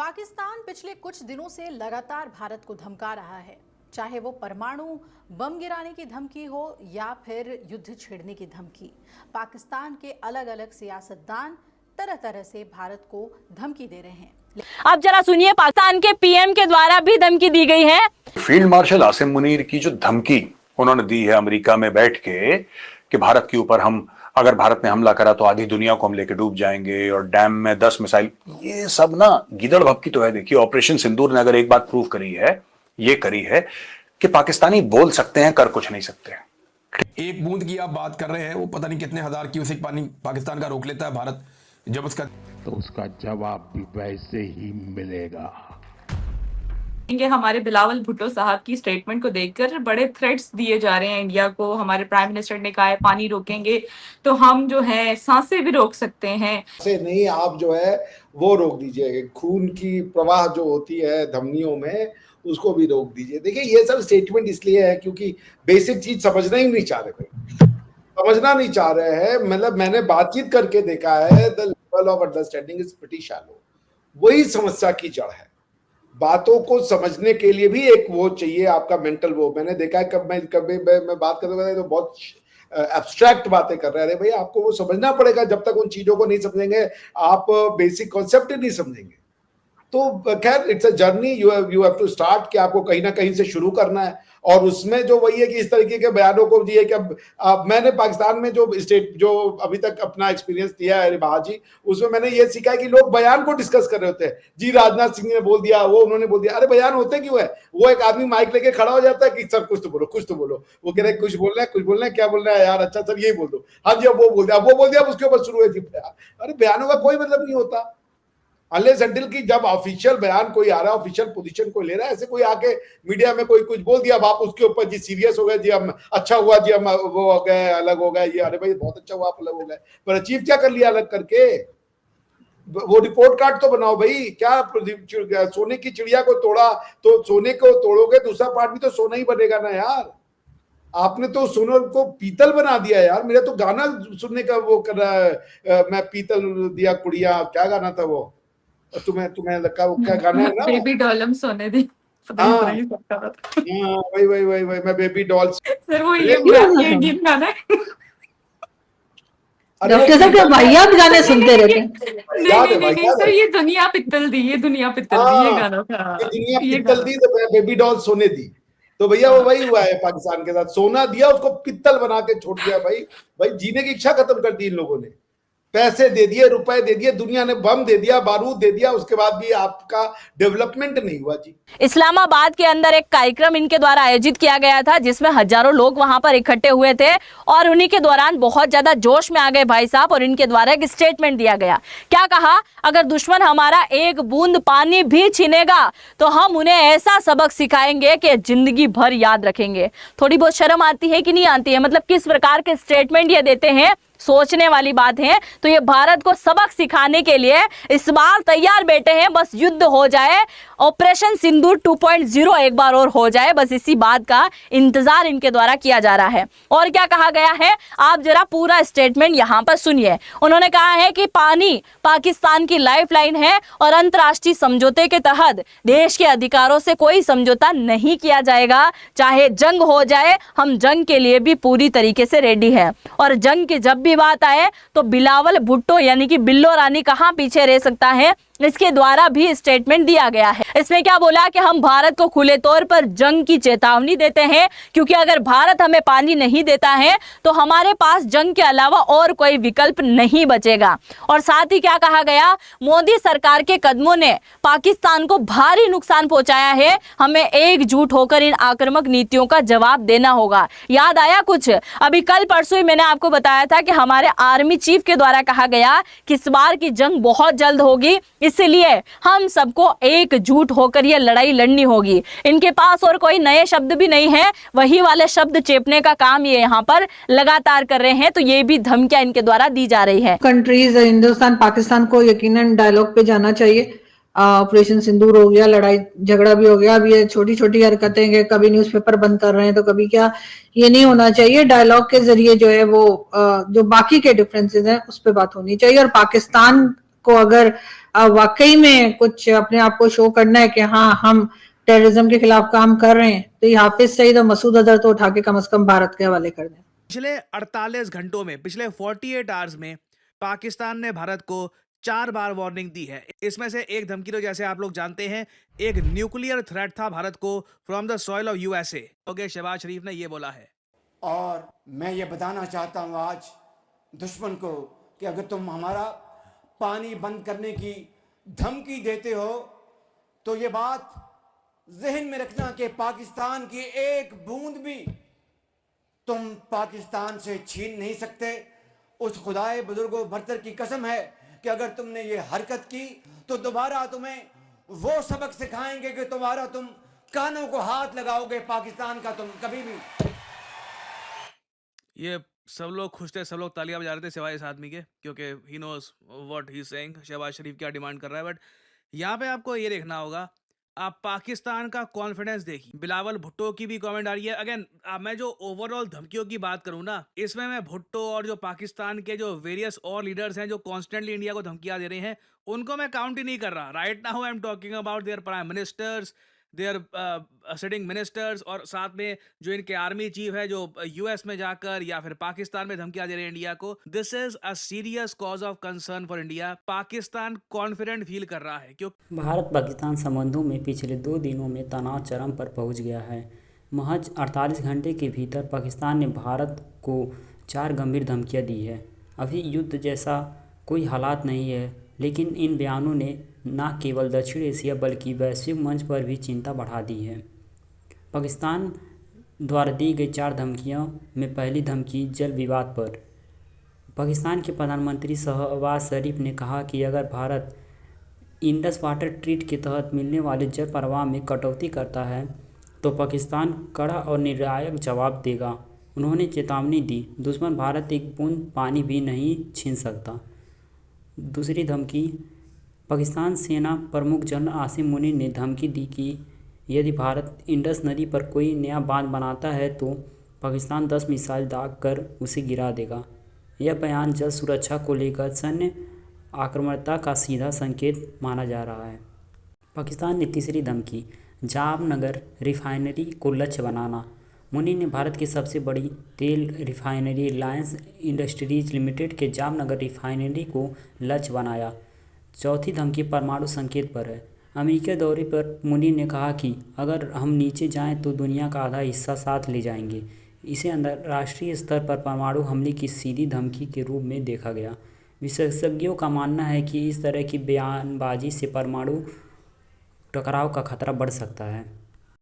पाकिस्तान पिछले कुछ दिनों से लगातार भारत को धमका रहा है, चाहे वो परमाणु बम गिराने की धमकी हो या फिर युद्ध छेड़ने की धमकी। पाकिस्तान के अलग अलग सियासतदान तरह तरह से भारत को धमकी दे रहे हैं। अब जरा सुनिए, पाकिस्तान के पीएम के द्वारा भी धमकी दी गई है। फील्ड मार्शल आसिम मुनीर की जो धमकी उन्होंने दी है अमेरिका में बैठ के कि भारत के ऊपर अगर भारत ने हमला करा तो आधी दुनिया को हम लेके डूब जाएंगे और डैम में 10 मिसाइल, ये सब ना गिदड़ भपकी तो है। देखिए, ऑपरेशन सिंदूर ने अगर एक बात प्रूव करी है, ये करी है कि पाकिस्तानी बोल सकते हैं, कर कुछ नहीं सकते हैं। एक बूंद की आप बात कर रहे हैं, वो पता नहीं कितने हजार क्यूसेक पानी पाकिस्तान का रोक लेता है भारत, जब उसका जवाब भी वैसे ही मिलेगा। हमारे बिलावल भुट्टो साहब की स्टेटमेंट को देखकर बड़े थ्रेट्स दिए जा रहे हैं इंडिया को। हमारे प्राइम मिनिस्टर ने कहा है पानी रोकेंगे तो हम जो है सांसें भी रोक सकते हैं। से नहीं, आप जो है वो रोक दीजिए, खून की प्रवाह जो होती है धमनियों में उसको भी रोक दीजिए। देखिए, ये सब स्टेटमेंट इसलिए है क्योंकि बेसिक चीज समझना ही नहीं चाह रहे, कोई समझना नहीं चाह रहे हैं। मतलब मैंने बातचीत करके देखा है, the level of understanding is pretty shallow. वही समस्या की जड़ है। बातों को समझने के लिए भी एक वो चाहिए, आपका मेंटल वो। मैंने देखा है कभी मैं बात करता तो बहुत एब्स्ट्रैक्ट बातें कर रहे हैं। अरे भाई, आपको वो समझना पड़ेगा। जब तक उन चीजों को नहीं समझेंगे, आप बेसिक कॉन्सेप्ट ही नहीं समझेंगे। तो खैर, it's a journey, you have to start कि आपको कहीं ना कहीं से शुरू करना है। और उसमें जो वही है कि इस तरीके के बयानों को दिए कि अब मैंने पाकिस्तान में जो अभी तक अपना एक्सपीरियंस दिया है रिवाहा जी, उसमें मैंने ये सीखा है कि लोग बयान को डिस्कस कर रहे होते हैं। जी राजनाथ सिंह ने बोल दिया, वो उन्होंने बोल दिया। अरे बयान होते क्यों है? वो एक आदमी माइक लेके खड़ा हो जाता है कि सर कुछ तो बोलो, कुछ तो बोलो। वो कह रहे कुछ बोलना है, कुछ बोलना है, क्या बोलना है यार? अच्छा सर यही बोल दो। हाँ जी, अब वो बोल दिया, अब वो बोल दिया, उसके ऊपर शुरू है जी बयान। अरे बयानों का कोई मतलब नहीं होता अनलेस अनटिल की जब ऑफिशियल बयान कोई आ रहा है, ऑफिशियल पोजीशन कोई ले रहा है। ऐसे कोई आके मीडिया में कोई कुछ बोल दिया, अब आप उसके ऊपर जी सीरियस हो गए, जी हम अच्छा हुआ, जी हम वो हो गए, अलग हो गए, ये अरे भाई बहुत अच्छा हुआ आप अलग हो गए, पर अचीव क्या कर लिया अलग करके? वो रिपोर्ट कार्ड तो बनाओ भाई। क्या सोने की चिड़िया को तोड़ा तो सोने को तोड़ोगे, दूसरा पार्ट भी तो सोना ही बनेगा ना यार। आपने तो सोने को पीतल बना दिया यार। मेरा तो गाना सुनने का वो कर रहा है, मैं पीतल दिया कुड़िया, क्या गाना था वो? तुम्हें लगा वो क्या गाना है ना, बेबी डॉलम सोने दी। वही मैं बेबी डॉल। सर वो ये इंडियन गाना है। डॉक्टर साहब क्या वाहियात गाने सुनते रहते हैं? नहीं सर, ये दुनिया पित्तल दी, ये दुनिया पित्तल दी, ये गाना था। दुनिया पित्तल दी तो मैं बेबी डॉल सोने दी। तो भैया वो वही हुआ है पाकिस्तान के साथ। सोना दिया, उसको पित्तल बना के छोड़ दिया। भाई जीने की इच्छा खत्म कर दी इन लोगों ने। पैसे दे दिए, रुपए दे दिए, दुनिया ने बम दे दिया, बारूद दे दिया, उसके बाद भी आपका डेवलपमेंट नहीं हुआ जी। इस्लामाबाद के अंदर एक कार्यक्रम इनके द्वारा आयोजित किया गया था जिसमें हजारों लोग वहां पर इकट्ठे हुए थे और उन्हीं के दौरान बहुत ज्यादा जोश में आ गए भाई साहब और इनके द्वारा एक स्टेटमेंट दिया गया। क्या कहा? अगर दुश्मन हमारा एक बूंद पानी भी छीनेगा तो हम उन्हें ऐसा सबक सिखाएंगे कि जिंदगी भर याद रखेंगे। थोड़ी बहुत शर्म आती है कि नहीं आती है? मतलब किस प्रकार के स्टेटमेंट ये देते हैं, सोचने वाली बात है। तो ये भारत को सबक सिखाने के लिए इस बार तैयार बैठे हैं। बस युद्ध हो जाए, ऑपरेशन सिंदूर 2.0 एक बार और हो जाए, बस इसी बात का इंतजार इनके द्वारा किया जा रहा है। और क्या कहा गया है, आप जरा पूरा स्टेटमेंट यहां पर सुनिए। उन्होंने कहा है कि पानी पाकिस्तान की लाइफलाइन है और अंतर्राष्ट्रीय समझौते के तहत देश के अधिकारों से कोई समझौता नहीं किया जाएगा। चाहे जंग हो जाए, हम जंग के लिए भी पूरी तरीके से रेडी हैं। और जंग की जब भी बात आए तो बिलावल भुट्टो यानी कि बिल्लो रानी कहां पीछे रह सकता है, इसके द्वारा भी स्टेटमेंट दिया गया है। इसने क्या बोला कि हम भारत को खुले तौर पर जंग की चेतावनी देते हैं, क्योंकि अगर भारत हमें पानी नहीं देता है तो हमारे पास जंग के अलावा और कोई विकल्प नहीं बचेगा। और साथ ही क्या कहा गया, मोदी सरकार के कदमों ने पाकिस्तान को भारी नुकसान पहुंचाया है, हमें एकजुट होकर इन आक्रामक नीतियों का जवाब देना होगा। याद आया कुछ? अभी कल परसों ही मैंने आपको बताया था कि हमारे आर्मी चीफ के द्वारा कहा गया कि इस बार की जंग बहुत जल्द होगी, इसलिए हम सबको एकजुट होकर यह लड़ाई लड़नी होगी। इनके पास और कोई नए शब्द भी नहीं है, वही वाले शब्द चेपने का काम ये यहाँ पर लगातार कर रहे हैं। तो ये भी धमकियां इनके द्वारा दी जा रही है। कंट्रीज हिंदुस्तान पाकिस्तान को यकीनन डायलॉग पे जाना चाहिए। ऑपरेशन सिंदूर हो गया, लड़ाई झगड़ा भी हो गया, अब ये छोटी छोटी हरकतें हैं, कभी न्यूज़पेपर बंद कर रहे हैं तो कभी क्या, ये नहीं होना चाहिए। डायलॉग के जरिए जो है वो जो बाकी के डिफरेंसेस हैं उस पर बात होनी चाहिए। और पाकिस्तान को अगर वाकई में कुछ अपने आप को शो करना है कि हाँ हम टेररिज्म के खिलाफ काम कर रहे हैं, तो ये हाफिज सईद और मसूद अजहर तो उठा के कम से कम भारत के हवाले कर दें। पिछले 48 घंटों में, पिछले 48 आवर्स में पाकिस्तान ने भारत को 4 बार वार्निंग दी है। इसमें से एक धमकी तो जैसे आप लोग जानते हैं, एक न्यूक्लियर थ्रेट था भारत को from the soil of USA. Okay, Shahbaz Sharif ने ये बोला है। और मैं ये बताना चाहता हूँ आज दुश्मन को कि अगर तुम हमारा पानी बंद करने की धमकी देते हो तो ये बात जहन में रखना कि पाकिस्तान की एक बूंद भी तुम पाकिस्तान से छीन नहीं सकते। उस खुदाए बुजुर्गो बरतर की कसम है कि अगर तुमने ये हरकत की तो दोबारा तुम्हें वो सबक सिखाएंगे कि तुम्हारा तुम कानों को हाथ लगाओगे, पाकिस्तान का तुम कभी भी। ये सब लोग खुश थे, सब लोग तालियां बजा रहे थे सिवाय इस आदमी के, क्योंकि he knows what he is saying, Shahbaz Sharif क्या डिमांड कर रहा है। बट यहाँ पे आपको ये देखना होगा, आप पाकिस्तान का कॉन्फिडेंस देखिए। बिलावल भुट्टो की भी कमेंट आ रही है। अगेन मैं जो ओवरऑल धमकियों की बात करूं ना, इसमें मैं भुट्टो और जो पाकिस्तान के जो वेरियस और लीडर्स हैं जो कॉन्स्टेंटली इंडिया को धमकियां दे रहे हैं, उनको मैं काउंट ही नहीं कर रहा। Right now I am talking about their prime ministers, their sitting ministers, और साथ में जो इनके आर्मी चीफ है जो यूएस में जाकर या फिर पाकिस्तान में धमकियां दे रहे हैं इंडिया को। This is a serious cause of concern for India. Pakistan confident feel कर रहा है क्योंकि भारत पाकिस्तान संबंधों में पिछले 2 दिनों में तनाव चरम पर पहुंच गया है। महज 48 घंटे के भीतर पाकिस्तान ने भारत को 4 गंभीर धमकियां दी है। अभी युद्ध जैसा कोई हालात नहीं है, लेकिन इन बयानों ने न केवल दक्षिण एशिया बल्कि वैश्विक मंच पर भी चिंता बढ़ा दी है। पाकिस्तान द्वारा दी गई 4 धमकियों में पहली धमकी जल विवाद पर। पाकिस्तान के प्रधानमंत्री शहबाज शरीफ ने कहा कि अगर भारत इंडस वाटर ट्रीट के तहत मिलने वाले जल प्रवाह में कटौती करता है तो पाकिस्तान कड़ा और निर्णायक जवाब देगा। उन्होंने चेतावनी दी, दुश्मन भारत एक बूंद पानी भी नहीं छीन सकता। दूसरी धमकी, पाकिस्तान सेना प्रमुख जनरल आसिम मुनीर ने धमकी दी कि यदि भारत इंडस नदी पर कोई नया बांध बनाता है तो पाकिस्तान 10 मिसाइल दाग कर उसे गिरा देगा। यह बयान जल सुरक्षा को लेकर सैन्य आक्रामकता का सीधा संकेत माना जा रहा है। पाकिस्तान ने तीसरी धमकी, जामनगर रिफाइनरी को लक्ष्य बनाना। मुनीर ने भारत की सबसे बड़ी तेल रिफाइनरी रिलायंस इंडस्ट्रीज लिमिटेड के जामनगर रिफाइनरी को लक्ष्य बनाया। चौथी धमकी परमाणु संकेत पर है। अमेरिका दौरे पर मुनीर ने कहा कि अगर हम नीचे जाएं तो दुनिया का आधा हिस्सा साथ ले जाएंगे। इसे अंतर्राष्ट्रीय स्तर पर परमाणु हमले की सीधी धमकी के रूप में देखा गया। विशेषज्ञों का मानना है कि इस तरह की बयानबाजी से परमाणु टकराव का खतरा बढ़ सकता है।